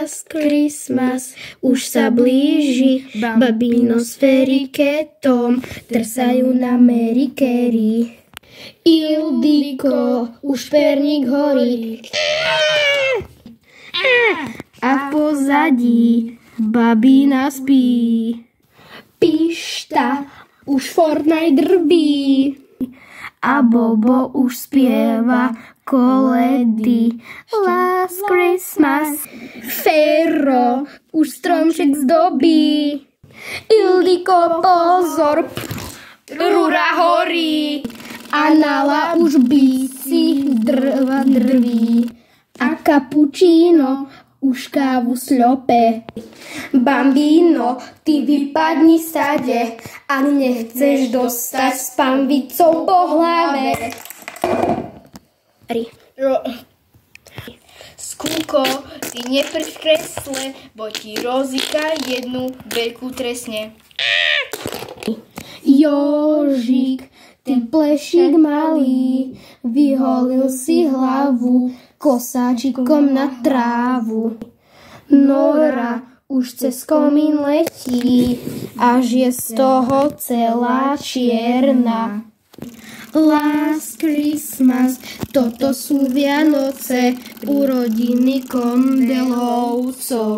Last Christmas už sa blíži, babino s feriketom trsajú na Merikery. Ildiko, už perník horí a v pozadí babina spí. Pišta už Fortnite drbí a Bobo už spieva koledy. Last Christmas Ferro už stromček zdobí. Ildiko, pozor, rúra horí a Nala už bísi drva drví a Cappuccino už kávu sľope. Bambino, ty vypadni stade, ak nechceš dostať s panvicou po hlave. Skúko, ty neprď v kresle, bo ti Rozika jednu veľkú trestne. Jožik, ten plešík malý, vyholil si hlavu kosáčikom na trávu. Nora už cez komín letí, až je z toho celá čierna. Last Christmas, toto sú Vianoce u rodiny Kondelovcov.